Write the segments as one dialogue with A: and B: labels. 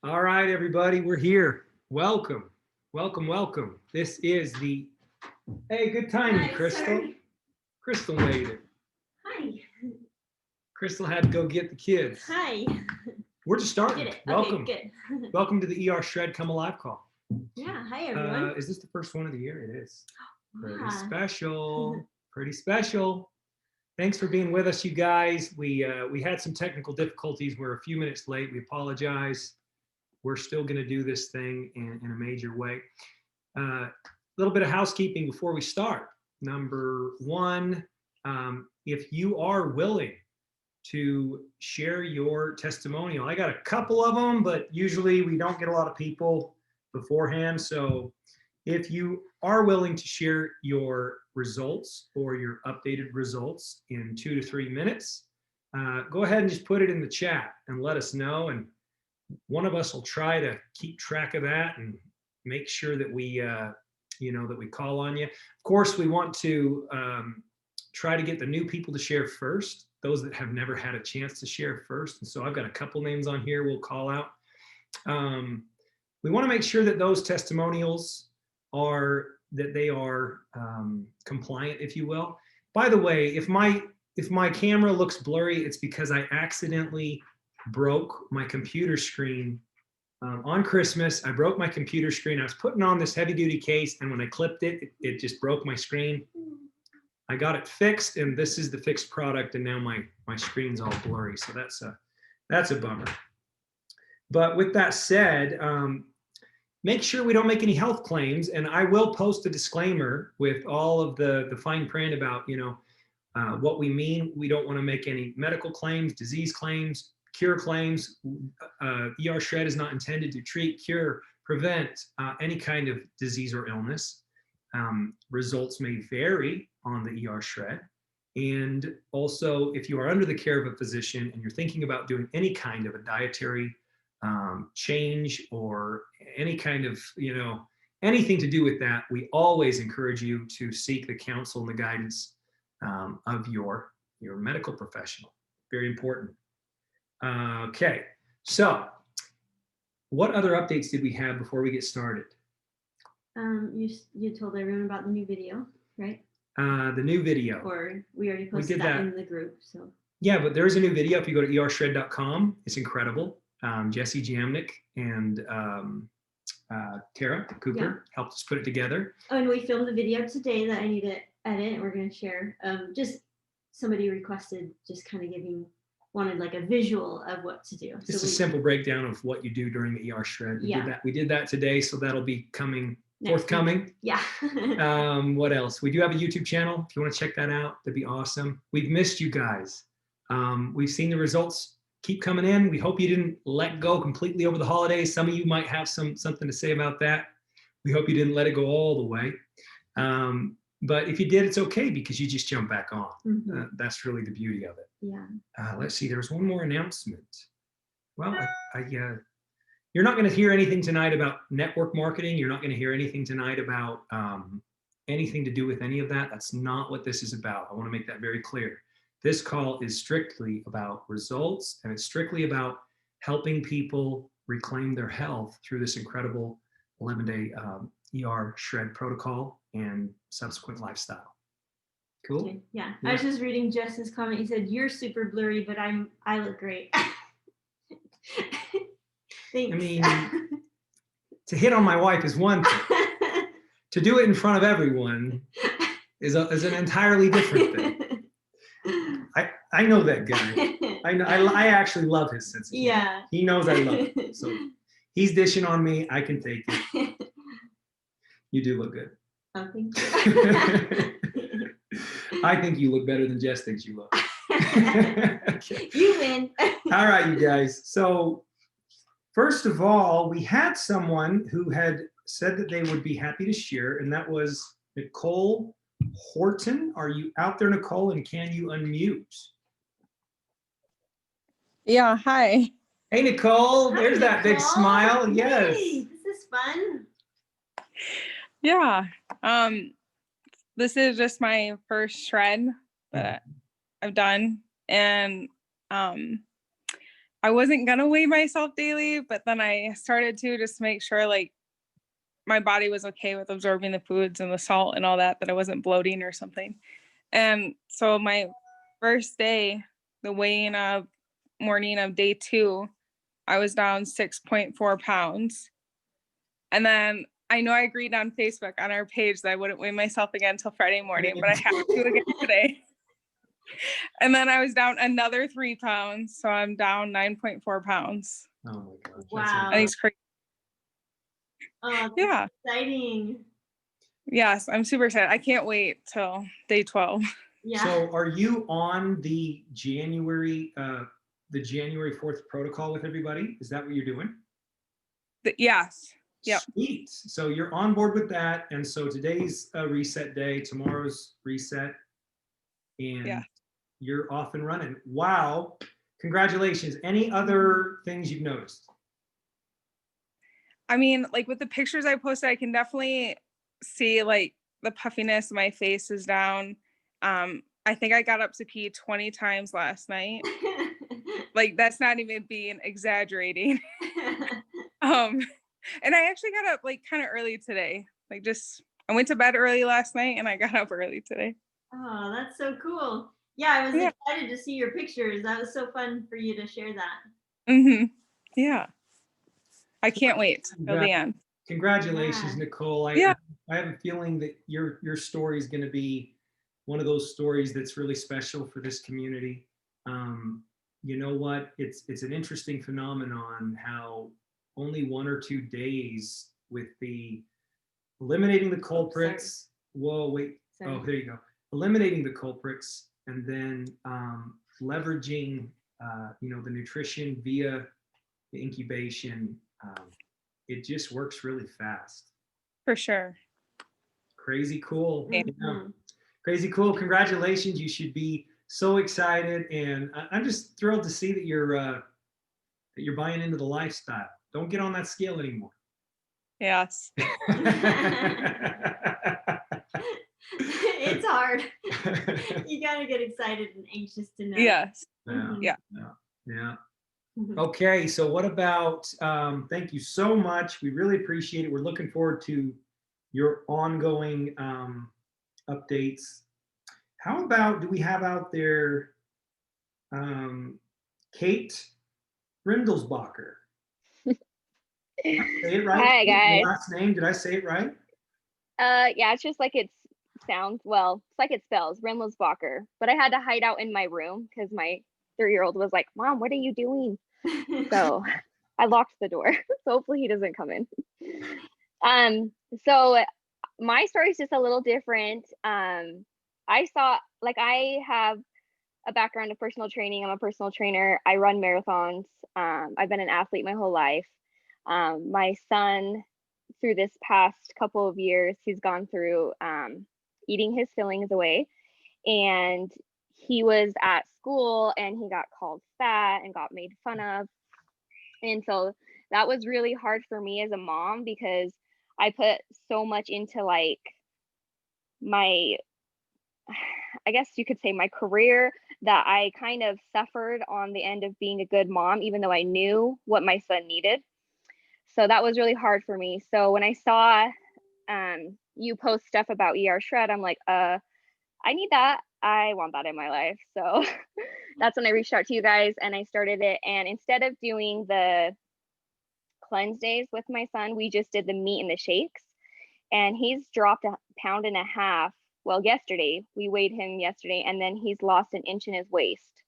A: All right, everybody, we're here. Welcome, welcome, welcome. This is the, hey, good timing,
B: Hi,
A: Crystal.
B: sorry.
A: Crystal made it.
B: Hi.
A: Crystal had to go get the kids.
B: Hi.
A: We're just starting.
B: Did it.
A: Welcome.
B: Okay, good.
A: Welcome to the erShred Come Alive call.
B: Yeah, hi everyone.
A: Is this the first one of the year? It is. Pretty
B: Yeah.
A: special. Pretty special. Thanks for being with us, you guys. We had some technical difficulties. We're a few minutes late. We apologize. We're still going to do this thing in a major way. A little bit of housekeeping before we start. Number one, if you are willing to share your testimonial, I got a couple of them, but usually we don't get a lot of people beforehand. So if you are willing to share your results or your updated results in 2 to 3 minutes, go ahead and just put it in the chat and let us know. And one of us will try to keep track of that and make sure that we, that we call on you. Of course, we want to try to get the new people to share first, those that have never had a chance to share first. And so I've got a couple names on here we'll call out. We want to make sure that those testimonials are compliant, if you will. By the way, if my camera looks blurry, it's because I accidentally broke my computer screen on Christmas. I broke my computer screen. I was putting on this heavy duty case, and when I clipped it, it just broke my screen. I got it fixed, and this is the fixed product, and now my screen's all blurry. So that's a bummer. But with that said, make sure we don't make any health claims, and I will post a disclaimer with all of the fine print about what we mean. We don't want to make any medical claims, disease claims, cure claims. erShred is not intended to treat, cure, prevent any kind of disease or illness. Results may vary on the erShred. And also, if you are under the care of a physician and you're thinking about doing any kind of a dietary change or any kind of, anything to do with that, we always encourage you to seek the counsel and the guidance of your medical professional. Very important. Okay, so what other updates did we have before we get started?
B: You told everyone about the new video, right?
A: The new video.
B: Or we already posted that in the group. So
A: yeah, but there is a new video. If you go to ershred.com, it's incredible. Jesse Jamnick and Tara Cooper helped us put it together. Oh,
B: and we filmed the video today that I need to edit, and we're going to share. Just somebody requested just kind of wanted like a visual of what to do.
A: Just a simple breakdown of what you do during the erShred. We did that today, so that'll be forthcoming.
B: Yeah.
A: What else? We do have a YouTube channel. If you want to check that out, that'd be awesome. We've missed you guys. We've seen the results keep coming in. We hope you didn't let go completely over the holidays. Some of you might have something to say about that. We hope you didn't let it go all the way. But if you did, it's okay because you just jump back on. Mm-hmm. That's really the beauty of it.
B: Yeah.
A: Let's see. There was one more announcement. Well, you're not going to hear anything tonight about network marketing. You're not going to hear anything tonight about anything to do with any of that. That's not what this is about. I want to make that very clear. This call is strictly about results, and it's strictly about helping people reclaim their health through this incredible 11-day erShred protocol and subsequent lifestyle. Cool?
B: Okay. Yeah. I was just reading Jess's comment. He said, "You're super blurry, but I look great." Thanks.
A: I mean, to hit on my wife is one thing. To do it in front of everyone is an entirely different thing. I know that guy. I actually love his sense of humor.
B: Yeah.
A: He knows I love it. So he's dishing on me. I can take it. You do look good.
B: Oh, thank you.
A: I think you look better than Jess thinks you look.
B: Okay. You win.
A: All right, you guys. So first of all, we had someone who had said that they would be happy to share, and that was Nicole Horton. Are you out there, Nicole, and can you unmute?
C: Yeah, hi.
A: Hey, Nicole.
B: Hi,
A: there's that big smile. Yes.
B: Hey, this is fun.
C: Yeah. This is just my first shred that I've done. And I wasn't gonna weigh myself daily, but then I started to just make sure like my body was okay with absorbing the foods and the salt and all that, that I wasn't bloating or something. And so my first day, the weighing of morning of day 2, I was down 6.4 pounds. And then I know I agreed on Facebook on our page that I wouldn't weigh myself again until Friday morning, but I have to again today. And then I was down another 3 pounds. So I'm down 9.4 pounds.
A: Oh my gosh.
B: Wow.
C: And he's crazy.
B: Oh,
C: Yeah.
B: exciting.
C: Yes, I'm super excited. I can't wait till day 12.
B: Yeah.
A: So are you on the January 4th protocol with everybody? Is that what you're doing?
C: Yes. Yep.
A: Sweet. So you're on board with that. And so today's reset day, tomorrow's reset, and
C: Yeah.
A: you're off and running. Wow. Congratulations. Any other things you've noticed?
C: I mean, like with the pictures I posted, I can definitely see like the puffiness, my face is down. I think I got up to pee 20 times last night. Like that's not even being exaggerating. And I actually got up like kind of early today. Like I went to bed early last night and I got up early today.
B: Oh, that's so cool. Yeah, I was
C: Yeah.
B: excited to see your pictures. That was so fun for you to share that.
C: Mm-hmm. Yeah. I can't wait till the end.
A: Congratulations,
B: Yeah.
A: Nicole.
C: Yeah.
A: I have a feeling that your story is going to be one of those stories that's really special for this community. You know what? It's an interesting phenomenon how only 1 or 2 days with the eliminating the culprits. Whoa, wait.
B: Sorry.
A: Oh, there you go. Eliminating the culprits and then leveraging, the nutrition via the incubation. It just works really fast.
C: For sure.
A: Crazy cool.
C: Yeah.
A: Yeah. Crazy cool. Congratulations. You should be so excited. And I'm just thrilled to see that you're buying into the lifestyle. Don't get on that scale anymore.
C: Yes.
B: It's hard. You gotta get excited and anxious to know.
C: Yes.
A: Yeah. Okay, so what about, thank you so much. We really appreciate it. We're looking forward to your ongoing updates. How about, do we have out there Kate Rendelsbacher? Did I say it right?
D: Hi, guys.
A: Your last name, did I say it right?
D: Yeah, it's just like it sounds, well, it's like it spells, Rendelsbacher. But I had to hide out in my room because my 3-year-old was like, Mom, what are you doing? So I locked the door. So hopefully he doesn't come in. So my story is just a little different. I have a background in personal training. I'm a personal trainer. I run marathons. I've been an athlete my whole life. My son, through this past couple of years, he's gone through eating his fillings away, and he was at school and he got called fat and got made fun of. And so that was really hard for me as a mom because I put so much into like my, I guess you could say my career, that I kind of suffered on the end of being a good mom, even though I knew what my son needed. So that was really hard for me. So when I saw you post stuff about erShred, I'm like, I need that. I want that in my life. So that's when I reached out to you guys and I started it. And instead of doing the cleanse days with my son, we just did the meat and the shakes. And he's dropped 1.5 pounds. Well, yesterday, we weighed him yesterday, and then he's lost 1 inch in his waist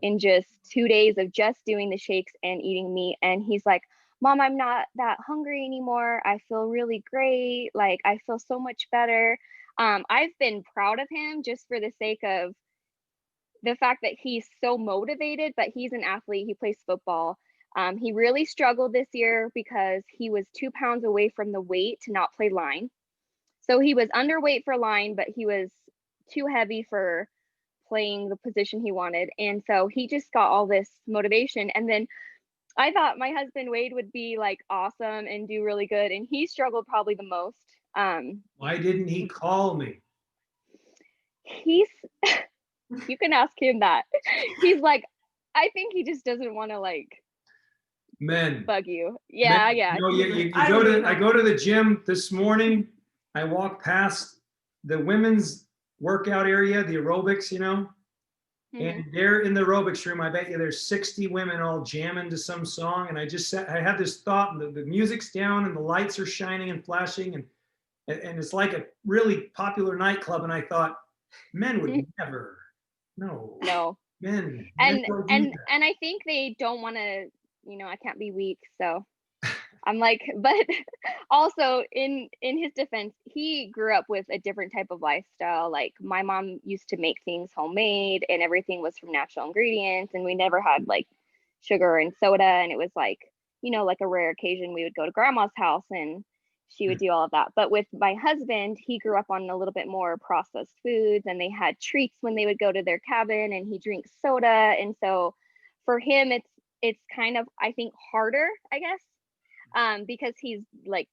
D: in just 2 days of just doing the shakes and eating meat. And he's like, Mom, I'm not that hungry anymore. I feel really great. Like, I feel so much better. I've been proud of him just for the sake of the fact that he's so motivated, but he's an athlete. He plays football. He really struggled this year because he was 2 pounds away from the weight to not play line. So he was underweight for line, but he was too heavy for playing the position he wanted. And so he just got all this motivation. And then I thought my husband Wade would be like awesome and do really good. And he struggled probably the most.
A: Why didn't he call me?
D: You can ask him that. He's like, I think he just doesn't want to like
A: Men.
D: bug you. Yeah,
A: Men,
D: yeah.
A: you know, I go to the gym this morning. I walk past the women's workout area, the aerobics, you know, and they're in the aerobics room. I bet you there's 60 women all jamming to some song. And I just said, I had this thought, and the music's down and the lights are shining and flashing, and it's like a really popular nightclub. And I thought, men would never, no, men
D: And
A: don't do that.
D: I think they don't want to, you know, I can't be weak, so I'm like, but also in his defense, he grew up with a different type of lifestyle. Like my mom used to make things homemade and everything was from natural ingredients, and we never had like sugar and soda, and it was like, you know, like a rare occasion we would go to grandma's house and she would do all of that. But with my husband, he grew up on a little bit more processed foods, and they had treats when they would go to their cabin, and he drinks soda. And so for him, it's kind of, I think, harder, I guess, because he's like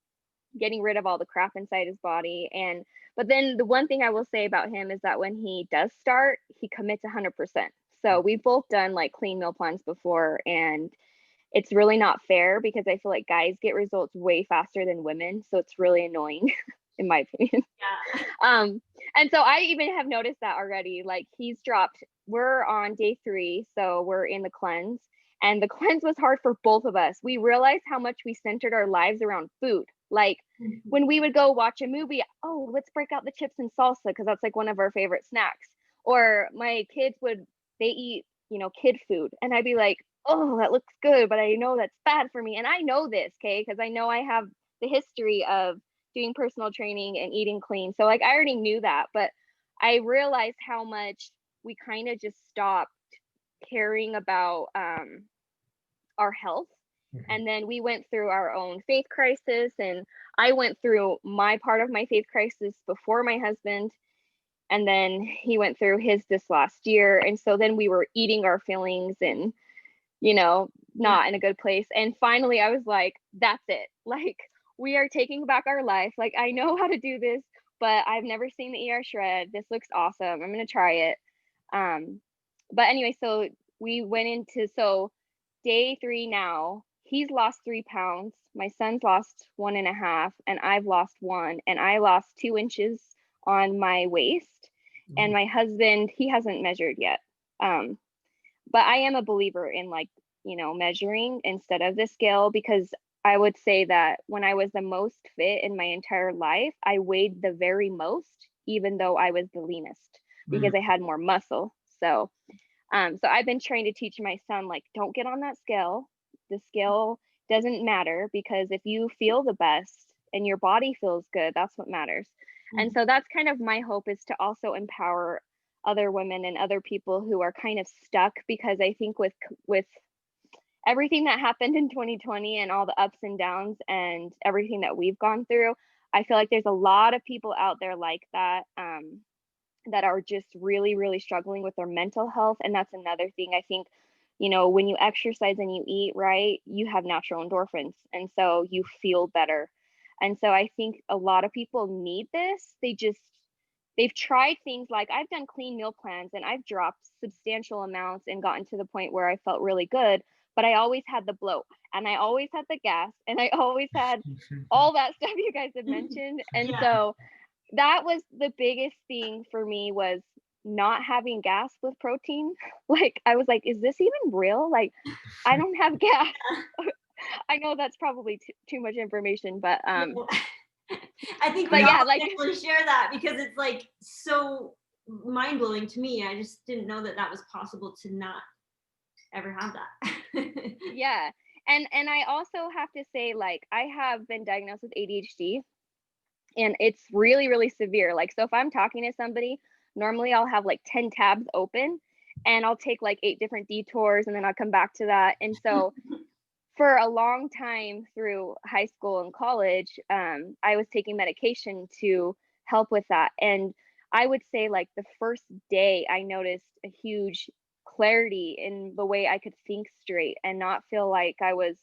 D: getting rid of all the crap inside his body. And but then the one thing I will say about him is that when he does start, he commits 100%. So we've both done like clean meal plans before, and it's really not fair because I feel like guys get results way faster than women. So it's really annoying in my opinion.
B: Yeah.
D: And so I even have noticed that already. Like he's dropped, we're on day 3, so we're in the cleanse. And the cleanse was hard for both of us. We realized how much we centered our lives around food. Like when we would go watch a movie, oh, let's break out the chips and salsa because that's like one of our favorite snacks. Or my kids they eat, you know, kid food. And I'd be like, oh, that looks good, but I know that's bad for me. And I know this, okay, because I know I have the history of doing personal training and eating clean. So like I already knew that, but I realized how much we kind of just stopped caring about our health. And then we went through our own faith crisis, and I went through my part of my faith crisis before my husband, and then he went through his this last year. And so then we were eating our feelings and, you know, not in a good place. And finally I was like, that's it, like we are taking back our life. Like I know how to do this, but I've never seen the erShred. This looks awesome, I'm gonna try it. But anyway, so we went into, so day 3 now, he's lost 3 pounds, my son's lost 1.5, and I've lost 1, and I lost 2 inches on my waist. And my husband, he hasn't measured yet. But I am a believer in like, you know, measuring instead of the scale, because I would say that when I was the most fit in my entire life, I weighed the very most, even though I was the leanest, because I had more muscle. So so I've been trying to teach my son, like, don't get on that scale. The scale doesn't matter, because if you feel the best and your body feels good, that's what matters. And so that's kind of my hope, is to also empower other women and other people who are kind of stuck, because I think with everything that happened in 2020 and all the ups and downs and everything that we've gone through, I feel like there's a lot of people out there like that, that are just really, really struggling with their mental health. And that's another thing. I think, you know, when you exercise and you eat right, you have natural endorphins. And so you feel better. And so I think a lot of people need this. They've tried things, like I've done clean meal plans and I've dropped substantial amounts and gotten to the point where I felt really good, but I always had the bloat and I always had the gas and I always had all that stuff you guys have mentioned. And so that was the biggest thing for me, was not having gas with protein. Like I was like, is this even real? Like I don't have gas. I know that's probably too much information, but
B: I think
D: but
B: we
D: yeah,
B: all
D: like
B: definitely share that, because it's like so mind-blowing to me. I just didn't know that that was possible to not ever have that.
D: yeah. And I also have to say, like, I have been diagnosed with ADHD, and it's really, really severe. Like, so if I'm talking to somebody, normally I'll have like 10 tabs open and I'll take like 8 different detours and then I'll come back to that. And so for a long time through high school and college, I was taking medication to help with that. And I would say like the first day I noticed a huge clarity in the way I could think straight and not feel like I was,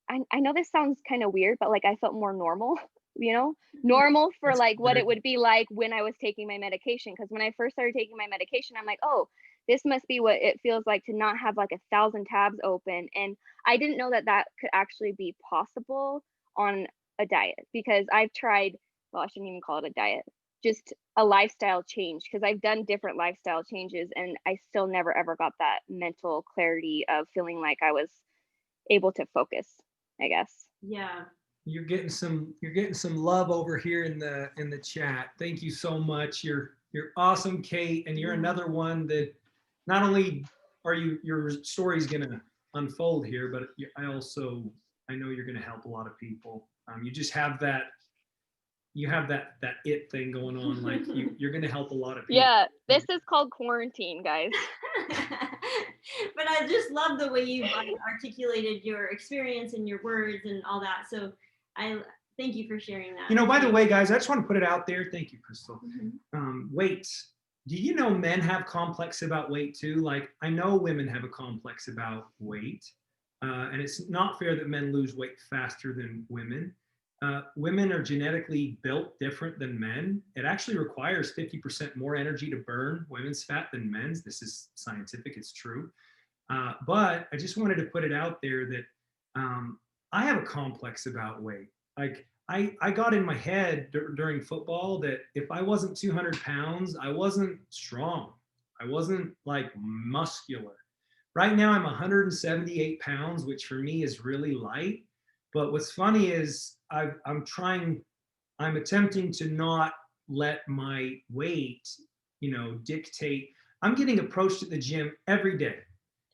D: I know this sounds kind of weird, but like I felt more normal, you know, normal for like what it would be like when I was taking my medication. Because when I first started taking my medication, I'm like, oh, this must be what it feels like to not have like 1,000 tabs open. And I didn't know that that could actually be possible on a diet, because I've tried, well, I shouldn't even call it a diet, just a lifestyle change, because I've done different lifestyle changes and I still never ever got that mental clarity of feeling like I was able to focus, I guess.
B: Yeah.
A: You're getting some love over here in the chat. Thank you so much. You're awesome, Kate, and you're another one that not only are your story's gonna unfold here, but I know you're gonna help a lot of people. You just have that it thing going on. Like you're gonna help a lot of people.
D: Yeah, this is called quarantine, guys.
B: But I just love the way you've articulated your experience and your words and all that. So I thank you for sharing that.
A: By the way, guys, I just want to put it out there. Thank you, Crystal.
B: Mhm.
A: Weight. Do you know men have complex about weight too? Like I know women have a complex about weight, and it's not fair that men lose weight faster than women. Women are genetically built different than men. It actually requires 50% more energy to burn women's fat than men's. This is scientific, it's true. But I just wanted to put it out there that I have a complex about weight. Like I got in my head during football that if I wasn't 200 pounds, I wasn't strong. I wasn't like muscular. Right now I'm 178 pounds, which for me is really light. But what's funny is I'm attempting to not let my weight, dictate. I'm getting approached at the gym every day.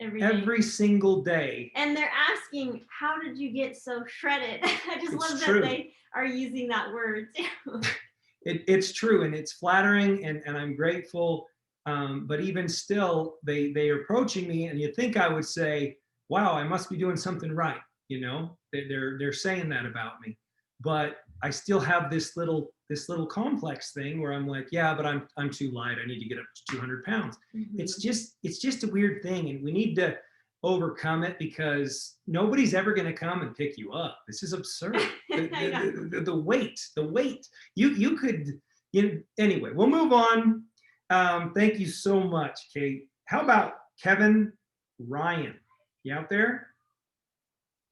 A: Every single day.
B: And they're asking, how did you get so shredded? I just love
A: true.
B: that they are using that word too.
A: It's true, and it's flattering, and I'm grateful. But even still, they're approaching me, and you think I would say, wow, I must be doing something right. They're saying that about me. But I still have this little complex thing where I'm like, yeah, but I'm too light. I need to get up to 200 pounds.
B: Mhm.
A: It's just a weird thing, and we need to overcome it because nobody's ever going to come and pick you up. This is absurd. The weight. You could. Anyway, we'll move on. Thank you so much, Kate. How about Kevin Ryan? You out there?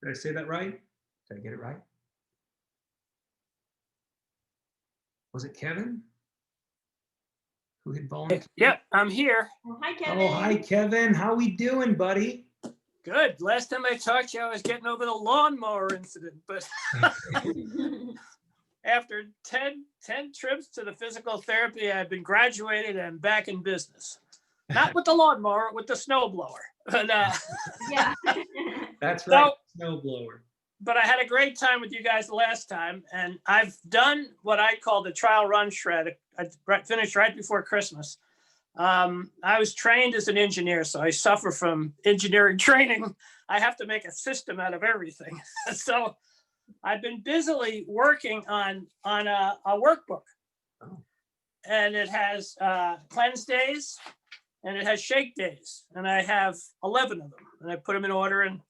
A: Did I say that right? Did I get it right? Was it Kevin who had volunteered?
E: Yep, I'm here.
B: Well, hi, Kevin.
A: Oh, hi, Kevin. How we doing, buddy?
E: Good. Last time I talked to you, I was getting over the lawnmower incident, but after 10 trips to the physical therapy, I've been graduated and back in business. Not with the lawnmower, with the snowblower. But,
B: Yeah.
A: That's right, snowblower.
E: But I had a great time with you guys the last time, and I've done what I call the trial run shred. I finished right before Christmas. I was trained as an engineer, so I suffer from engineering training. I have to make a system out of everything. So I've been busily working on a workbook.
A: Oh.
E: And it has cleanse days and it has shake days. And I have 11 of them, and I put them in order. And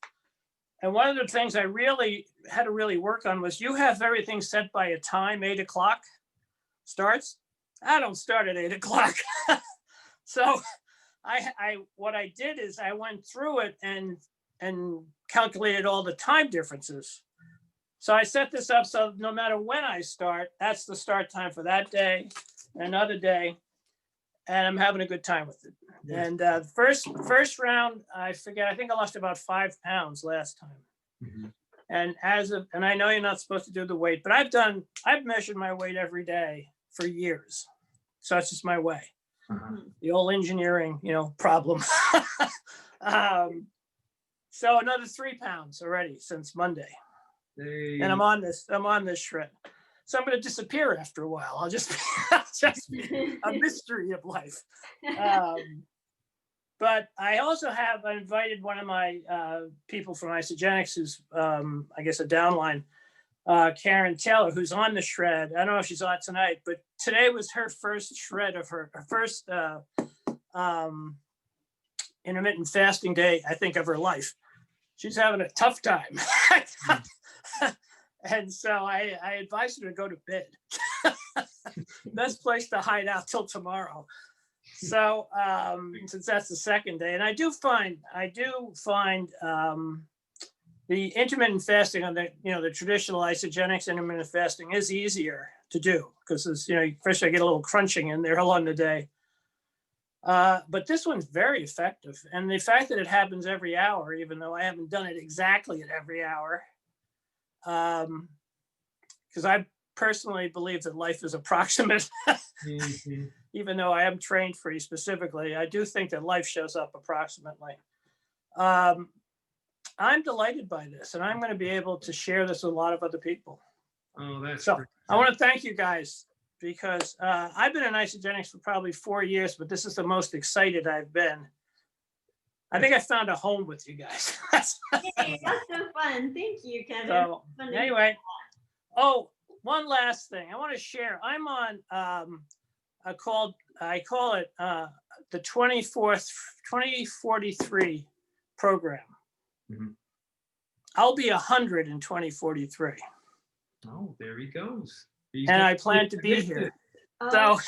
E: one of the things I really had to work on was you have everything set by a time, 8 o'clock starts. I don't start at 8 o'clock. So what I did is I went through it and calculated all the time differences. So I set this up so no matter when I start, that's the start time for that day, another day, and I'm having a good time with it. Yeah. And first round, I think I lost about 5 pounds last time. Mm-hmm. And I know you're not supposed to do the weight, but I've measured my weight every day for years. So that's just my way. Uh-huh. The old engineering, problem. So another 3 pounds already since Monday. And I'm on this shred. So I'm going to disappear after a while. I'll just be a mystery of life. But I also have invited one of my people from Isagenix, who's, I guess, a downline, Karen Taylor, who's on the shred. I don't know if she's on tonight, but today was her first shred of her first intermittent fasting day, I think, of her life. She's having a tough time. And so I advised her to go to bed. Best place to hide out till tomorrow. So since that's the second day, and I do find the intermittent fasting on the traditional Isagenix intermittent fasting is easier to do because it's, first I get a little crunching in there along the day. But this one's very effective. And the fact that it happens every hour, even though I haven't done it exactly at every hour, because I personally believe that life is approximate.
A: Mm-hmm.
E: Even though I am trained for you specifically, I do think that life shows up approximately. I'm delighted by this, and I'm going to be able to share this with a lot of other people.
A: Oh, that's
E: so
A: great.
E: I want to thank you guys because I've been in Isagenix for probably 4 years, but this is the most excited I've been. I think I found a home with you guys.
B: Yay, that's so fun. Thank you, Kevin.
E: So anyway, one last thing I want to share. I'm on I call it the 2043 program.
A: Mm-hmm.
E: I'll be 100 in 2043.
A: Oh, there he goes.
E: And I plan to be here. So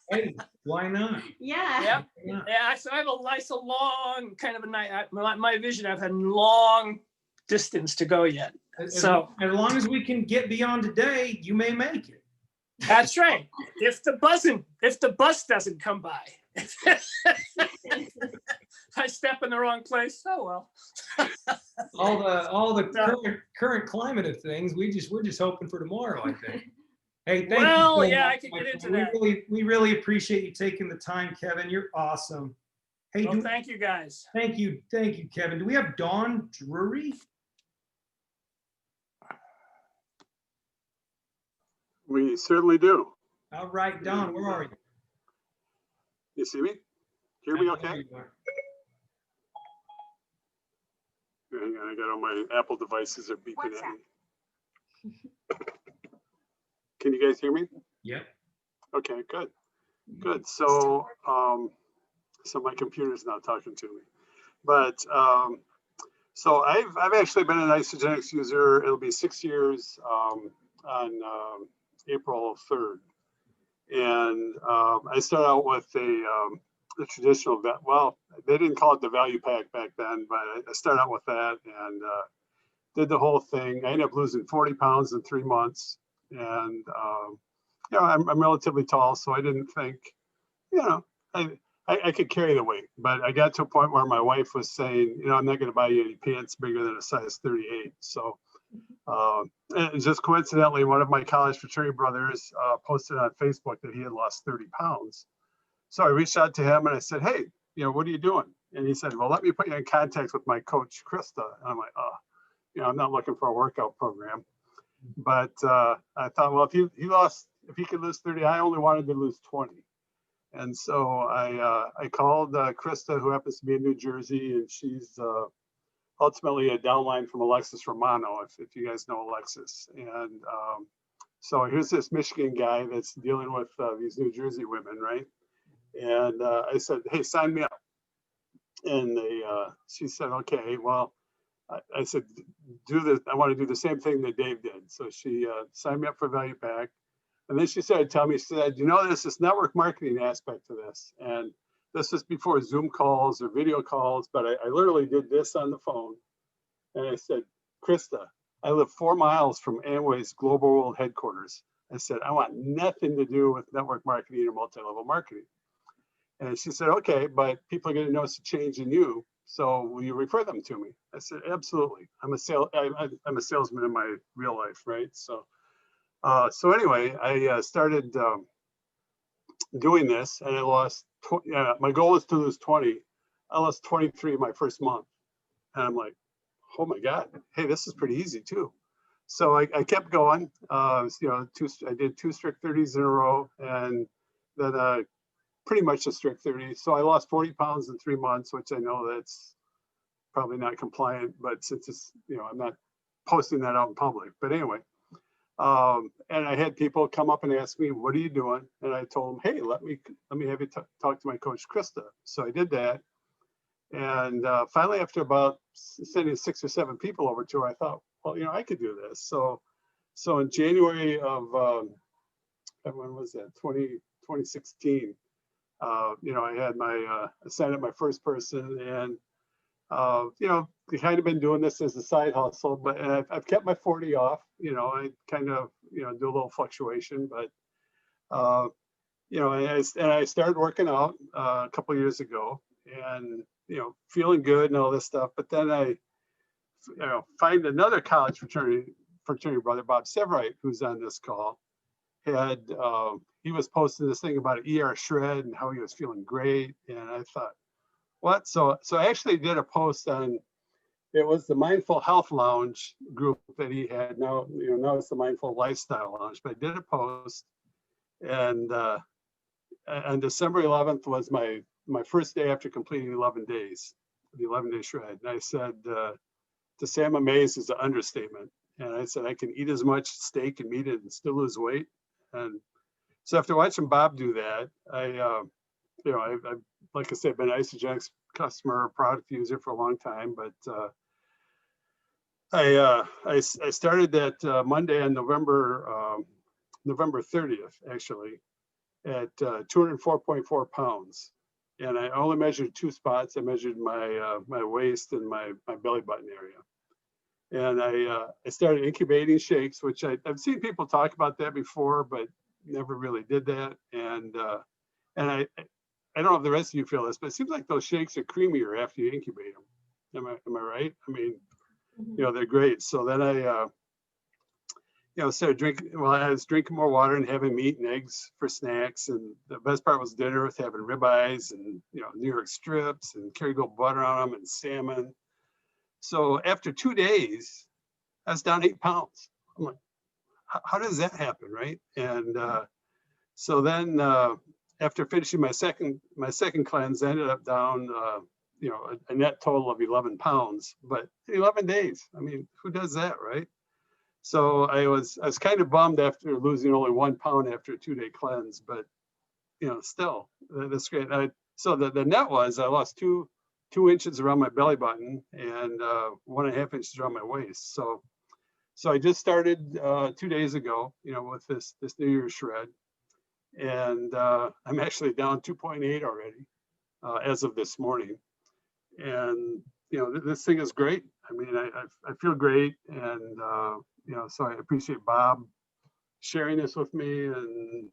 A: hey, why not?
B: Yeah.
E: Yeah. So I have a long kind of a night. My vision, I've had long distance to go yet.
A: As long as we can get beyond today, you may make it.
E: That's right. If the bus doesn't come by. I step in the wrong place. Oh well.
A: all the current climate of things, we're just hoping for tomorrow, I think. Hey, thank you.
E: Well, yeah, I can get into that.
A: We really appreciate you taking the time, Kevin. You're awesome. Hey,
E: thank you guys.
A: Thank you, Kevin. Do we have Dawn Drury?
F: We certainly do.
A: All right, Dawn, where are you?
F: You see me? Hear me okay? Hang on, I got all my Apple devices are beeping at me. Can you guys hear me?
A: Yep.
F: Okay, good. Good. So, so my computer's not talking to me. But so I've actually been an Isagenix user. It'll be 6 years on April 3rd. And I started out with the traditional, well, they didn't call it the value pack back then, but I started out with that and did the whole thing. I ended up losing 40 pounds in 3 months. And, I'm relatively tall, so I didn't think, I could carry the weight. But I got to a point where my wife was saying, I'm not going to buy you any pants bigger than a size 38. So and just coincidentally, one of my college fraternity brothers posted on Facebook that he had lost 30 pounds. So I reached out to him and I said, hey, what are you doing? And he said, well, let me put you in contact with my coach, Krista. And I'm like, I'm not looking for a workout program. But I thought, well, if he could lose 30, I only wanted to lose 20. And so I called Krista, who happens to be in New Jersey, and she's ultimately a downline from Alexis Romano, if you guys know Alexis. And so here's this Michigan guy that's dealing with these New Jersey women, right? And I said, hey, sign me up. And she said, okay, well, I said, do this. I want to do the same thing that Dave did. So she signed me up for Value Pack. And then she started telling me, she said, there's this network marketing aspect to this. And this is before Zoom calls or video calls, but I literally did this on the phone. And I said, Krista, I live 4 miles from Amway's Global World Headquarters. I said, I want nothing to do with network marketing or multi-level marketing. And she said, okay, but people are going to notice a change in you. So will you refer them to me? I said, absolutely. I'm a salesman in my real life, right? So, anyway, I started doing this, and I lost. My goal was to lose 20. I lost 23 my first month, and I'm like, oh my God, hey, this is pretty easy too. So I kept going. I did 2 strict 30s in a row, and then pretty much a strict 30. So I lost 40 pounds in 3 months, which I know that's probably not compliant, but since it's, I'm not posting that out in public. But anyway, and I had people come up and ask me, what are you doing? And I told them, hey, let me have you talk to my coach, Krista. So I did that. And finally, after about sending 6 or 7 people over to her, I thought, well, I could do this. So in January of, when was that? 2016, I had I signed up my first person, and I kind of been doing this as a side hustle, but I've kept my 40 off. I kind of do a little fluctuation, but and I started working out a couple of years ago, and feeling good and all this stuff. But then I find another college fraternity brother, Bob Severite, who's on this call. He was posting this thing about erShred and how he was feeling great, and I thought, what? So I actually did a post on, it was the Mindful Health Lounge group that he had. Now it's the Mindful Lifestyle Lounge, but I did a post, and on December 11th was my first day after completing 11 days, the 11-day shred. And I said, to say I'm amazed is an understatement. And I said, I can eat as much steak and meat and still lose weight. And so after watching Bob do that, I've like I said, been an Isagenix customer, product user for a long time, but I started that Monday on November 30th, actually, at 204.4 pounds. And I only measured 2 spots. I measured my waist and my belly button area. And I started incubating shakes, which I've seen people talk about that before, but never really did that. And I don't know if the rest of you feel this, but it seems like those shakes are creamier after you incubate them. Am I right? I mean, they're great. So then I started drinking. Well, I was drinking more water and having meat and eggs for snacks. And the best part was dinner with having ribeyes and New York strips and Kerrygold butter on them and salmon. So after 2 days, I was down 8 pounds. I'm like, how does that happen, right? And so then after finishing my second cleanse, I ended up down a net total of 11 pounds. But 11 days, I mean, who does that, right? So I was kind of bummed after losing only 1 pound after a 2-day cleanse, but still, that's great. So the net was I lost two inches around my belly button and 1.5 inches around my waist. So I just started 2 days ago, with this New Year's shred, and I'm actually down 2.8 already as of this morning. And this thing is great. I mean, I feel great, and so I appreciate Bob sharing this with me, and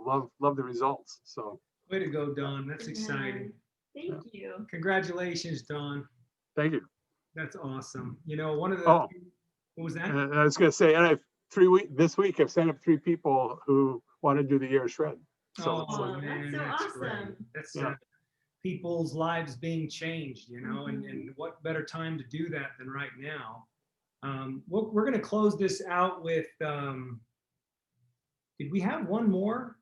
F: love the results. So
A: way to go, Don. That's exciting.
B: Thank you.
A: Congratulations, Don.
F: Thank you.
A: That's awesome. One of the
F: what
A: was that?
F: I was going to say, and this week I've signed up 3 people who want to do the erShred. So
A: man,
B: that's so awesome.
A: great. That's people's lives being changed, and what better time to do that than right now. We're going to close this out with, did we have one more?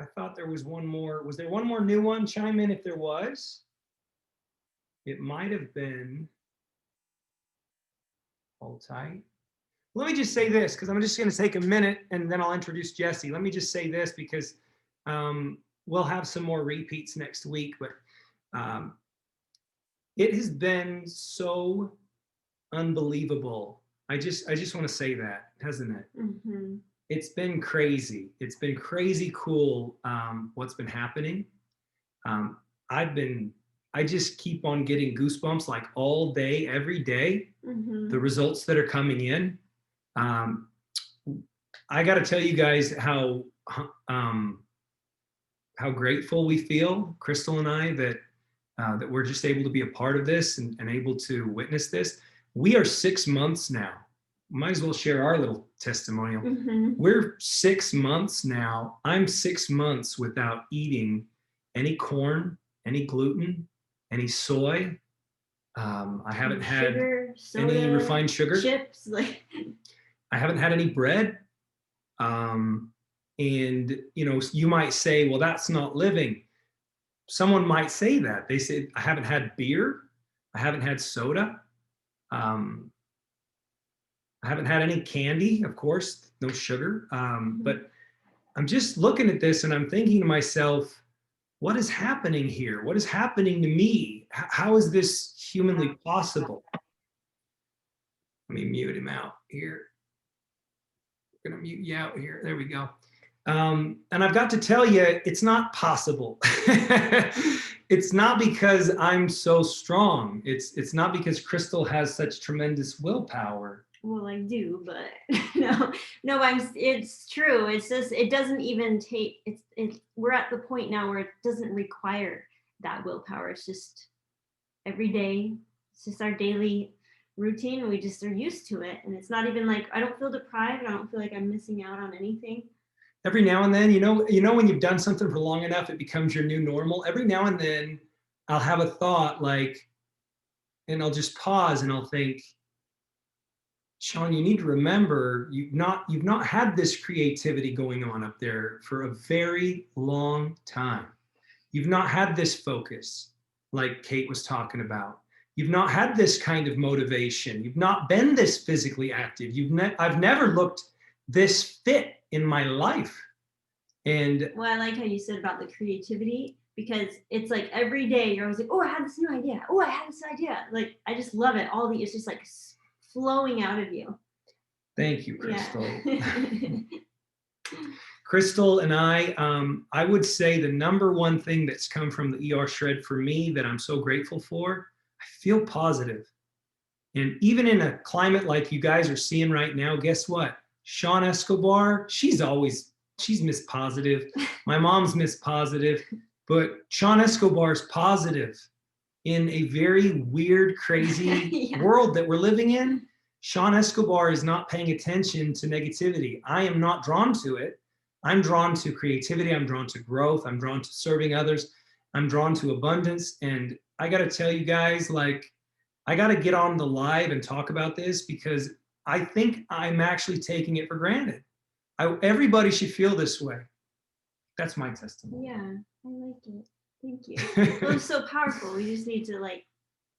A: I thought there was one more. Was there one more new one? Chime in if there was. It might have been. Hold tight. Let me just say this, because I'm just going to take a minute and then I'll introduce Jesse. Let me just say this because we'll have some more repeats next week, but it has been so unbelievable. I just want to say that, hasn't it? Mm-hmm. It's been crazy. It's been crazy cool what's been happening. I just keep on getting goosebumps like all day, every day. Mm-hmm. The results that are coming in. I got to tell you guys how grateful we feel, Crystal and I, that we're just able to be a part of this and able to witness this. We are 6 months now. Might as well share our little testimonial. Mm-hmm. We're 6 months now. I'm 6 months without eating any corn, any gluten, any soy. I haven't had any refined sugar. Chips. I haven't had any bread. And you might say, well, that's not living. Someone might say that. They say, I haven't had beer. I haven't had soda. I haven't had any candy, of course, no sugar. But I'm just looking at this and I'm thinking to myself, what is happening here? What is happening to me? How is this humanly possible? Let me mute him out here. I'm gonna mute you out here. There we go. And I've got to tell you, it's not possible. It's not because I'm so strong. It's not because Crystal has such tremendous willpower.
B: Well, I do, but no, it's true. It's just, it doesn't even take, we're at the point now where it doesn't require that willpower. It's just every day. It's just our daily routine. And we just are used to it. And it's not even like, I don't feel deprived. I don't feel like I'm missing out on anything.
A: Every now and then, you know, when you've done something for long enough, it becomes your new normal. Every now and then I'll have a thought like, and I'll just pause and I'll think, Sean, you need to remember, you've not had this creativity going on up there for a very long time. You've not had this focus like Kate was talking about. You've not had this kind of motivation. You've not been this physically active. I've never looked this fit in my life. And
B: well, I like how you said about the creativity, because it's like every day you're always like, oh, I had this new idea. Oh, I had this idea. Like, I just love it. It's just like flowing out of you.
A: Thank you, Crystal.
B: Yeah.
A: Crystal and I would say the number one thing that's come from the erShred for me that I'm so grateful for, I feel positive. And even in a climate like you guys are seeing right now, guess what? Sean Escobar, she's Miss Positive. My mom's Miss Positive, but Sean Escobar's positive in a very weird, crazy
B: Yeah.
A: world that we're living in. Sean Escobar is not paying attention to negativity. I am not drawn to it. I'm drawn to creativity. I'm drawn to growth. I'm drawn to serving others. I'm drawn to abundance. And I got to tell you guys, like, I got to get on the live and talk about this because I think I'm actually taking it for granted. Everybody should feel this way. That's my testimony.
B: Yeah, I like it. Thank you. It was so powerful. We just need to like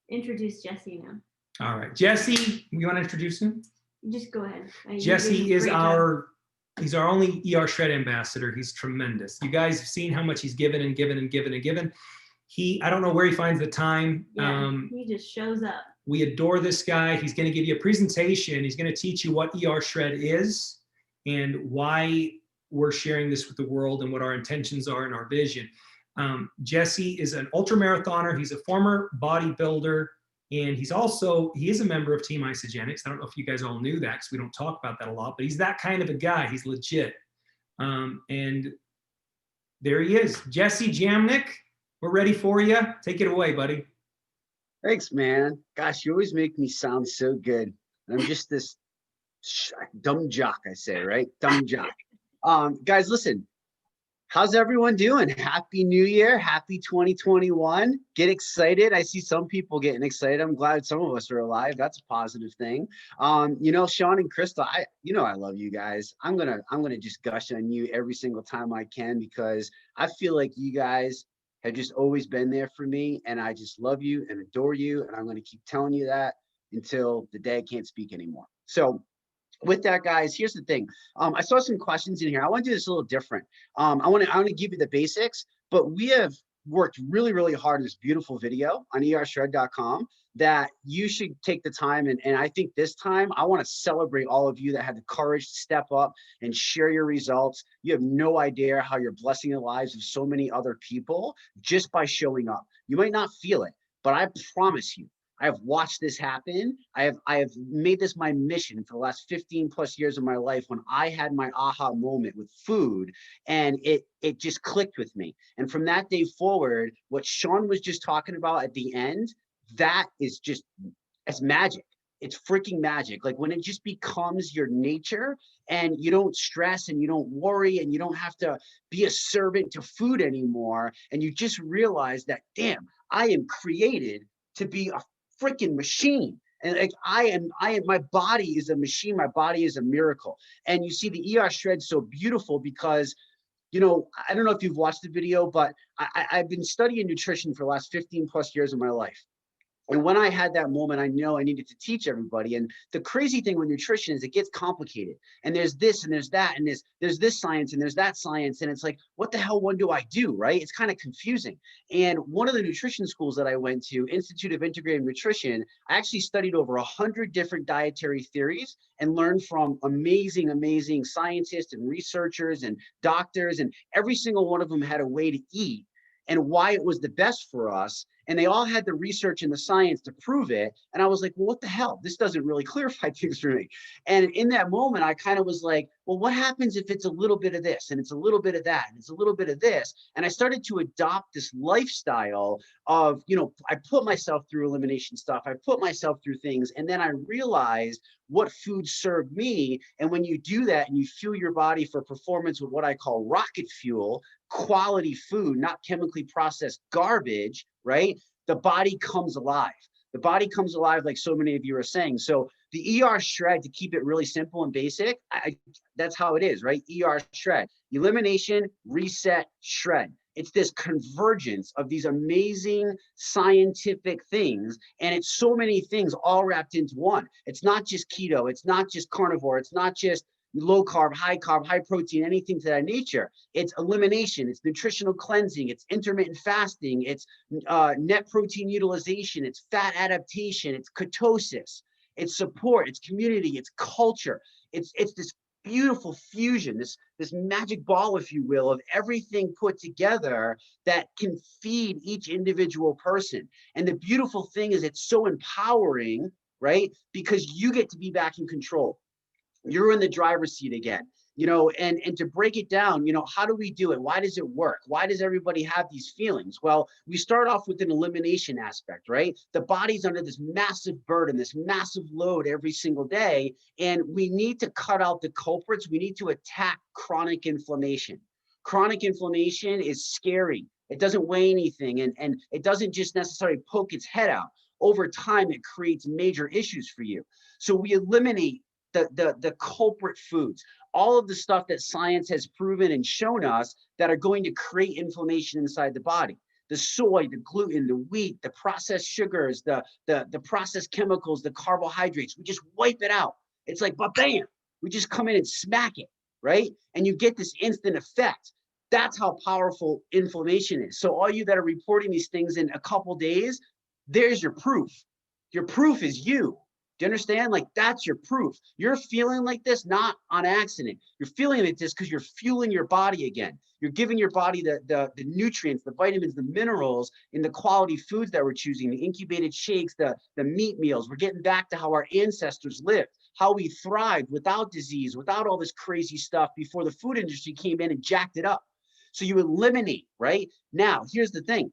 B: introduce Jesse now.
A: All right, Jesse, you want to introduce him?
B: Just go ahead.
A: Jesse is he's our only erShred ambassador. He's tremendous. You guys have seen how much he's given and given and given and given. I don't know where he finds the time.
B: Yeah, he just shows up.
A: We adore this guy. He's going to give you a presentation. He's going to teach you what erShred is and why we're sharing this with the world and what our intentions are and our vision. Jesse is an ultra marathoner. He's a former bodybuilder, and he is a member of Team Isagenix. I don't know if you guys all knew that because we don't talk about that a lot, but he's that kind of a guy. He's legit. And there he is. Jesse Jamnick, we're ready for you. Take it away, buddy.
G: Thanks, man. Gosh, you always make me sound so good. I'm just this dumb jock, I say, right? Dumb jock. Guys, listen, how's everyone doing? Happy New Year. Happy 2021. Get excited. I see some people getting excited. I'm glad some of us are alive. That's a positive thing. You know, Sean and Crystal, I love you guys. I'm gonna just gush on you every single time I can because I feel like you guys have just always been there for me, and I just love you and adore you, and I'm going to keep telling you that until the day I can't speak anymore. So with that, guys, here's the thing. I saw some questions in here. I want to do this a little different. I want to give you the basics, but we have worked really, really hard in this beautiful video on ershred.com that you should take the time. And I think this time I want to celebrate all of you that had the courage to step up and share your results. You have no idea how you're blessing the lives of so many other people just by showing up. You might not feel it, but I promise you, I have watched this happen. I have made this my mission for the last 15 plus years of my life when I had my aha moment with food, and it just clicked with me. And from that day forward, what Sean was just talking about at the end, that is just, it's magic. It's freaking magic. Like when it just becomes your nature and you don't stress and you don't worry and you don't have to be a servant to food anymore. And you just realize that, damn, I am created to be a freaking machine. And like my body is a machine. My body is a miracle. And you see the erShred so beautiful because, you know, I don't know if you've watched the video, but I've been studying nutrition for the last 15 plus years of my life. And when I had that moment, I know I needed to teach everybody. And the crazy thing with nutrition is it gets complicated. And there's this and there's that and there's this science and there's that science. And it's like, what the hell one do I do, right? It's kind of confusing. And one of the nutrition schools that I went to, Institute of Integrative Nutrition, I actually studied over 100 different dietary theories and learned from amazing, amazing scientists and researchers and doctors. And every single one of them had a way to eat and why it was the best for us. And they all had the research and the science to prove it. And I was like, well, what the hell? This doesn't really clarify things for me. And in that moment, I kind of was like, well, what happens if it's a little bit of this and it's a little bit of that and it's a little bit of this? And I started to adopt this lifestyle of, you know, I put myself through elimination stuff. I put myself through things. And then I realized what foods served me. And when you do that and you fuel your body for performance with what I call rocket fuel, quality food, not chemically processed garbage, right? The body comes alive. The body comes alive, like so many of you are saying. So the erShred, to keep it really simple and basic, that's how it is, right? erShred, elimination, reset, shred. It's this convergence of these amazing scientific things. And it's so many things all wrapped into one. It's not just keto. It's not just carnivore. It's not just low carb, high protein, anything to that nature. It's elimination, it's nutritional cleansing, it's intermittent fasting, it's net protein utilization, it's fat adaptation, it's ketosis, it's support, it's community, it's culture. It's this beautiful fusion, this magic ball, if you will, of everything put together that can feed each individual person. And the beautiful thing is it's so empowering, right? Because you get to be back in control. You're in the driver's seat again, you know, and to break it down, you know, how do we do it? Why does it work? Why does everybody have these feelings? Well, we start off with an elimination aspect, right? The body's under this massive burden, this massive load every single day, and we need to cut out the culprits. We need to attack chronic inflammation. Chronic inflammation is scary. It doesn't weigh anything, and it doesn't just necessarily poke its head out. Over time, it creates major issues for you. So we eliminate the culprit foods, all of the stuff that science has proven and shown us that are going to create inflammation inside the body. The soy, the gluten, the wheat, the processed sugars, the processed chemicals, the carbohydrates, we just wipe it out. It's like, but bam, we just come in and smack it, right? And you get this instant effect. That's how powerful inflammation is. So all you that are reporting these things in a couple days, there's your proof. Your proof is you. Do you understand? Like, that's your proof. You're feeling like this, not on accident. You're feeling like this because you're fueling your body again. You're giving your body the nutrients, the vitamins, the minerals in the quality foods that we're choosing, the incubated shakes, the meat meals. We're getting back to how our ancestors lived, how we thrived without disease, without all this crazy stuff before the food industry came in and jacked it up. So you eliminate, right? Now, here's the thing.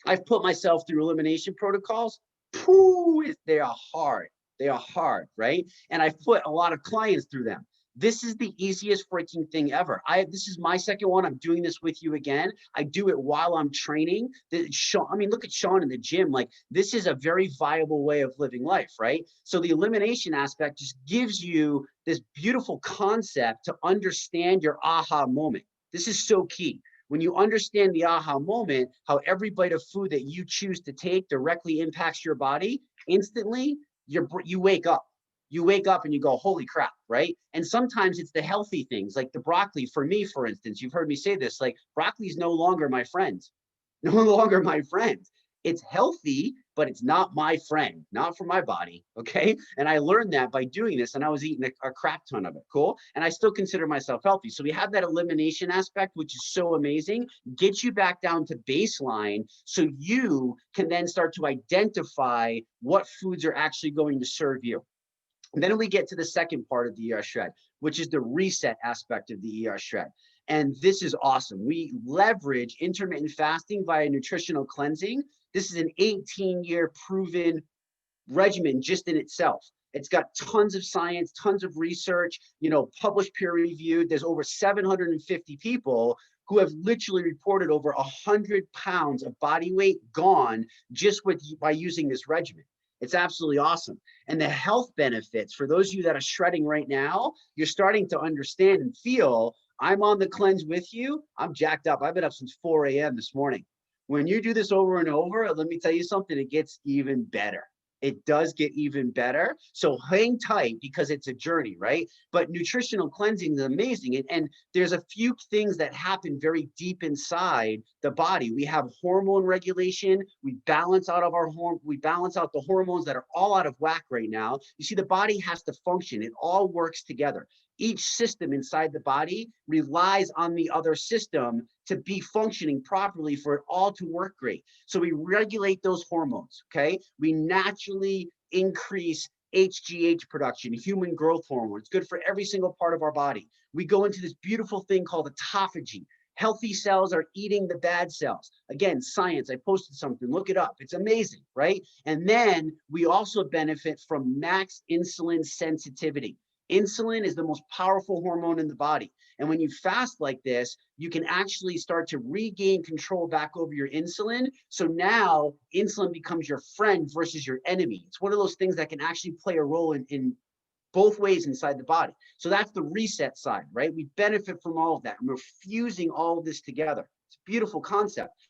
G: I've put myself through elimination protocols. Pooh, they are hard. They are hard, right? And I've put a lot of clients through them. This is the easiest freaking thing ever. This is my second one. I'm doing this with you again. I do it while I'm training. I mean, look at Sean in the gym. Like, this is a very viable way of living life, right? So the elimination aspect just gives you this beautiful concept to understand your aha moment. This is so key. When you understand the aha moment, how every bite of food that you choose to take directly impacts your body, instantly, you wake up. You wake up and you go, holy crap, right? And sometimes it's the healthy things, like the broccoli. For me, for instance, you've heard me say this, like, broccoli is no longer my friend. No longer my friend. It's healthy, but it's not my friend, not for my body, okay? And I learned that by doing this, and I was eating a crap ton of it, cool? And I still consider myself healthy. So we have that elimination aspect, which is so amazing, gets you back down to baseline so you can then start to identify what foods are actually going to serve you. And then we get to the second part of the erShred, which is the reset aspect of the erShred. And this is awesome. We leverage intermittent fasting via nutritional cleansing. This is an 18-year proven regimen just in itself. It's got tons of science, tons of research, you know, published, peer reviewed. There's over 750 people who have literally reported over 100 pounds of body weight gone just by using this regimen. It's absolutely awesome. And the health benefits, for those of you that are shredding right now, you're starting to understand and feel, I'm on the cleanse with you. I'm jacked up. I've been up since 4 a.m. this morning. When you do this over and over, let me tell you something, it gets even better. It does get even better. So hang tight because it's a journey, right? But nutritional cleansing is amazing. And there's a few things that happen very deep inside the body. We have hormone regulation. We balance out the hormones that are all out of whack right now. You see, the body has to function. It all works together. Each system inside the body relies on the other system to be functioning properly for it all to work great. So we regulate those hormones, okay? We naturally increase HGH production, human growth hormone. It's good for every single part of our body. We go into this beautiful thing called autophagy. Healthy cells are eating the bad cells. Again, science, I posted something, look it up. It's amazing, right? And then we also benefit from max insulin sensitivity. Insulin is the most powerful hormone in the body. And when you fast like this, you can actually start to regain control back over your insulin. So now insulin becomes your friend versus your enemy. It's one of those things that can actually play a role in both ways inside the body. So that's the reset side, right? We benefit from all of that. And we're fusing all of this together. It's a beautiful concept.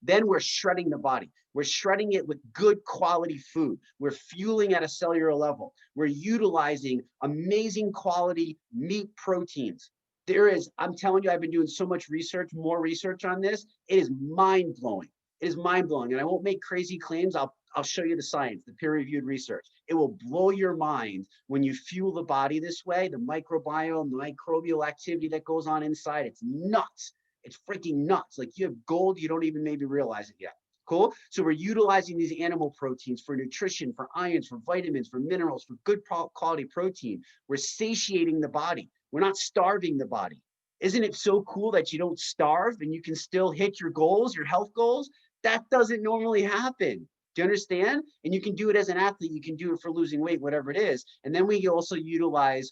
G: Then we're shredding the body. We're shredding it with good quality food. We're fueling at a cellular level. We're utilizing amazing quality meat proteins. I'm telling you, I've been doing so much research, more research on this. It is mind blowing. It is mind blowing. And I won't make crazy claims. I'll show you the science, the peer reviewed research. It will blow your mind when you fuel the body this way, the microbiome, the microbial activity that goes on inside. It's nuts. It's freaking nuts. Like you have gold, you don't even maybe realize it yet. Cool. So we're utilizing these animal proteins for nutrition, for ions, for vitamins, for minerals, for good quality protein. We're satiating the body. We're not starving the body. Isn't it so cool that you don't starve and you can still hit your goals, your health goals? That doesn't normally happen. Do you understand? And you can do it as an athlete. You can do it for losing weight, whatever it is. And then we also utilize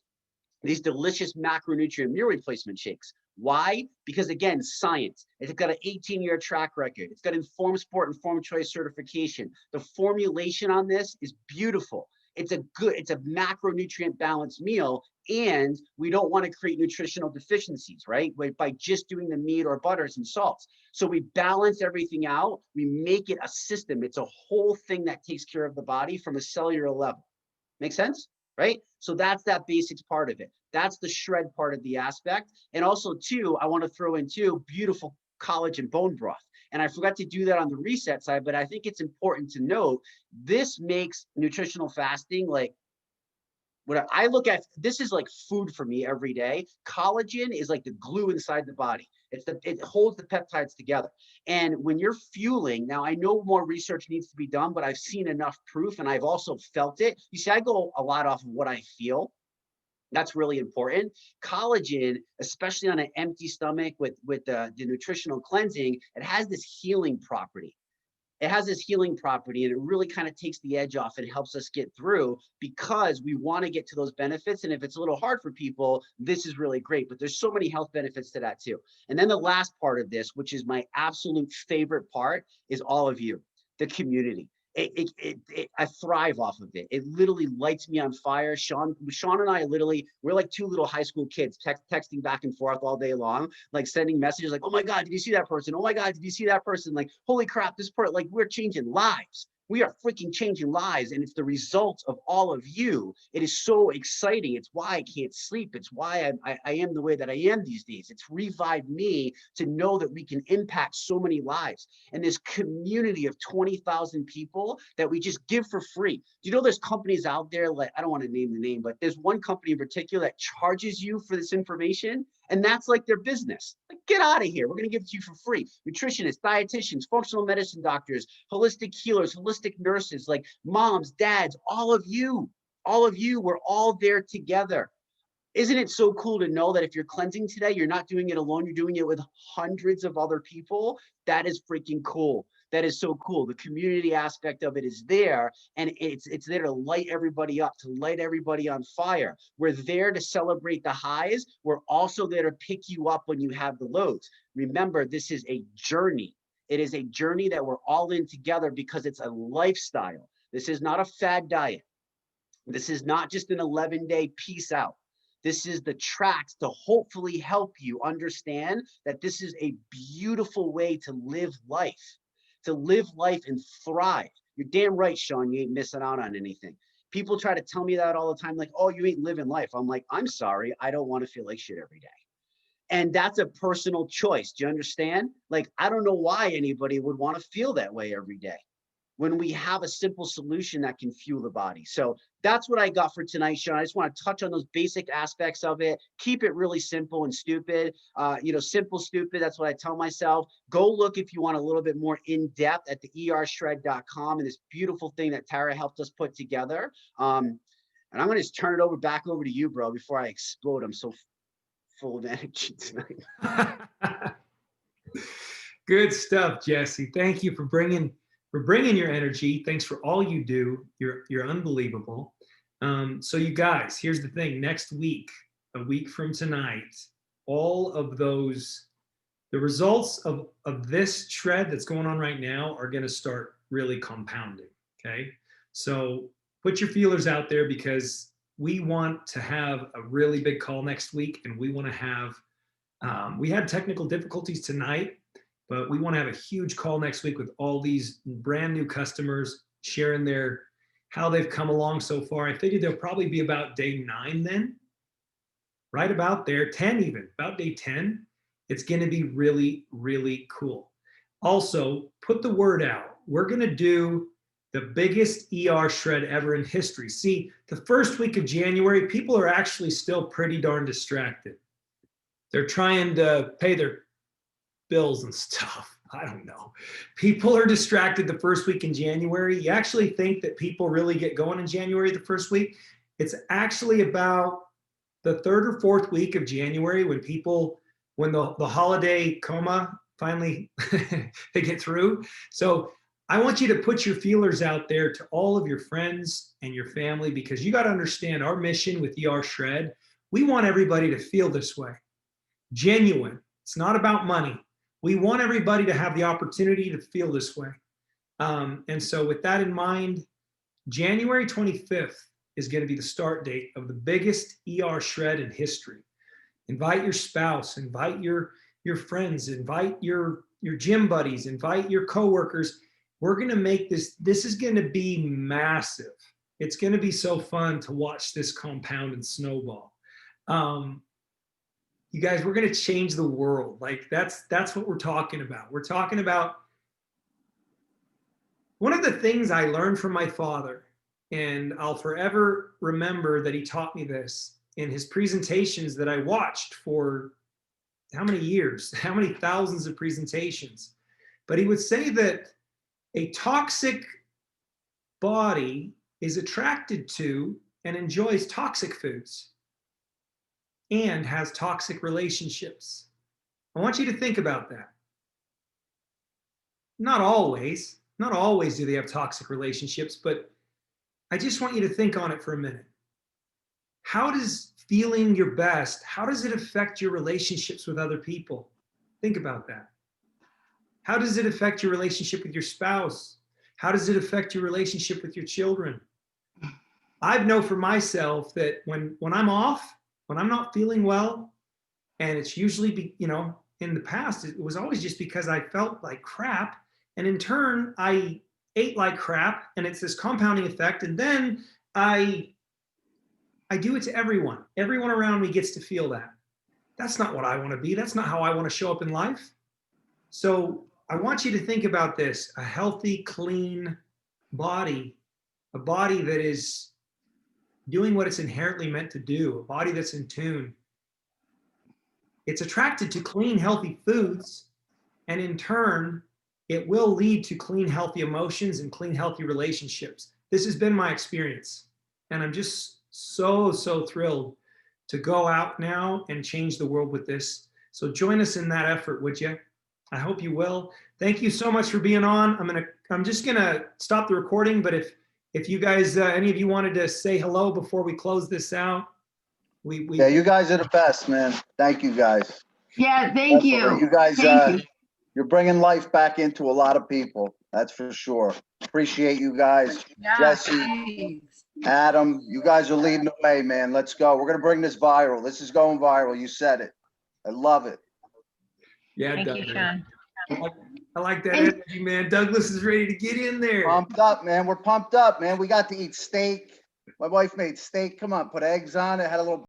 G: these delicious macronutrient meal replacement shakes. Why? Because again, science. It's got an 18-year track record. It's got informed sport, informed choice certification. The formulation on this is beautiful. It's a macronutrient balanced meal, and we don't want to create nutritional deficiencies, right? By just doing the meat or butters and salts. So we balance everything out. We make it a system. It's a whole thing that takes care of the body from a cellular level. Make sense? Right? So that's that basics part of it. That's the shred part of the aspect. And also too, I want to throw in too, beautiful collagen bone broth. And I forgot to do that on the reset side, but I think it's important to note, this makes nutritional fasting like, what I look at, this is like food for me every day. Collagen is like the glue inside the body. It holds the peptides together. And when you're fueling, now I know more research needs to be done, but I've seen enough proof and I've also felt it. You see, I go a lot off of what I feel. That's really important. Collagen, especially on an empty stomach with the nutritional cleansing, it has this healing property. It has this healing property, and it really kind of takes the edge off and helps us get through, because we want to get to those benefits. And if it's a little hard for people, this is really great. But there's so many health benefits to that too. And then the last part of this, which is my absolute favorite part, is all of you, the community. I thrive off of it. It literally lights me on fire. Sean and I we're like two little high school kids texting back and forth all day long, like sending messages like, oh my God, did you see that person? Oh my God, did you see that person? Like, holy crap, this part, like we're changing lives. We are freaking changing lives, and it's the result of all of you. It is so exciting. It's why I can't sleep. It's why I am the way that I am these days. It's revived me to know that we can impact so many lives. And this community of 20,000 people that we just give for free. Do you know there's companies out there, like, I don't want to name the name, but there's one company in particular that charges you for this information, and that's like their business. Like, get out of here. We're going to give it to you for free. Nutritionists, dietitians, functional medicine doctors, holistic healers, holistic nurses, like moms, dads, all of you, we're all there together. Isn't it so cool to know that if you're cleansing today, you're not doing it alone, you're doing it with hundreds of other people? That is freaking cool. That is so cool. The community aspect of it is there, and it's there to light everybody up, to light everybody on fire. We're there to celebrate the highs. We're also there to pick you up when you have the lows. Remember, this is a journey. It is a journey that we're all in together, because it's a lifestyle. This is not a fad diet. This is not just an 11-day peace out. This is the tracks to hopefully help you understand that this is a beautiful way to live life. to live life and thrive. You're damn right, Sean, you ain't missing out on anything. People try to tell me that all the time, like, oh, you ain't living life. I'm like, I'm sorry, I don't want to feel like shit every day. And that's a personal choice. Do you understand? Like, I don't know why anybody would want to feel that way every day when we have a simple solution that can fuel the body. So that's what I got for tonight, Sean. I just want to touch on those basic aspects of it. Keep it really simple and stupid. Simple, stupid. That's what I tell myself. Go look if you want a little bit more in depth at the erShred.com and this beautiful thing that Tara helped us put together. And I'm going to just turn it back over to you, bro, before I explode. I'm so full of energy tonight.
A: Good stuff, Jesse. Thank you for bringing your energy. Thanks for all you do. You're unbelievable. So you guys, here's the thing. Next week, a week from tonight, all of the results of this shred that's going on right now are going to start really compounding. Okay. So put your feelers out there, because we want to have a really big call next week, and we want to have, we had technical difficulties tonight, but we want to have a huge call next week with all these brand new customers sharing how they've come along so far. I figured they'll probably be about day 9 then, right about there, 10 even, about day 10. It's going to be really, really cool. Also, put the word out. We're going to do the biggest erShred ever in history. See, the first week of January, people are actually still pretty darn distracted. They're trying to pay their bills and stuff. I don't know. People are distracted the first week in January. You actually think that people really get going in January the first week? It's actually about the 3rd or 4th week of January when the holiday coma finally they get through. So I want you to put your feelers out there to all of your friends and your family, because you got to understand our mission with erShred. We want everybody to feel this way. Genuine. It's not about money. We want everybody to have the opportunity to feel this way. And so with that in mind, January 25th is going to be the start date of the biggest erShred in history. Invite your spouse, invite your friends, invite your gym buddies, invite your coworkers. We're going to make this is going to be massive. It's going to be so fun to watch this compound and snowball. You guys, we're going to change the world. Like that's what we're talking about. We're talking about one of the things I learned from my father, and I'll forever remember that he taught me this in his presentations that I watched for how many years, how many thousands of presentations. But he would say that a toxic body is attracted to and enjoys toxic foods and has toxic relationships. I want you to think about that. Not always do they have toxic relationships, but I just want you to think on it for a minute. How does feeling your best, how does it affect your relationships with other people? Think about that. How does it affect your relationship with your spouse? How does it affect your relationship with your children? I know for myself that when I'm off, when I'm not feeling well, and it's usually, in the past, it was always just because I felt like crap. And in turn, I ate like crap, and it's this compounding effect. And then I do it to everyone. Everyone around me gets to feel that. That's not what I want to be. That's not how I want to show up in life. So I want you to think about this: a healthy, clean body, a body that is doing what it's inherently meant to do, a body that's in tune. It's attracted to clean, healthy foods, and in turn, it will lead to clean, healthy emotions and clean, healthy relationships. This has been my experience, and I'm just so thrilled to go out now and change the world with this. So join us in that effort, would you? I hope you will. Thank you so much for being on. I'm just gonna stop the recording, but if you guys, any of you wanted to say hello before we close this out,
H: yeah, you guys are the best, man. Thank you guys.
I: Yeah, thank you.
H: You guys,
I: Thank you.
H: you're bringing life back into a lot of people. That's for sure. Appreciate you guys.
I: Yeah,
H: Jesse,
I: thanks.
H: Adam, you guys are leading the way, man. Let's go. We're going to bring this viral. This is going viral. You said it. I love it.
A: Yeah,
I: Thank you,
A: definitely.
I: Sean.
A: I like that
I: And-
A: energy, man. Douglas is ready to get in there.
H: Pumped up, man. We're pumped up, man. We got to eat steak. My wife made steak. Come on, put eggs on it. Had a little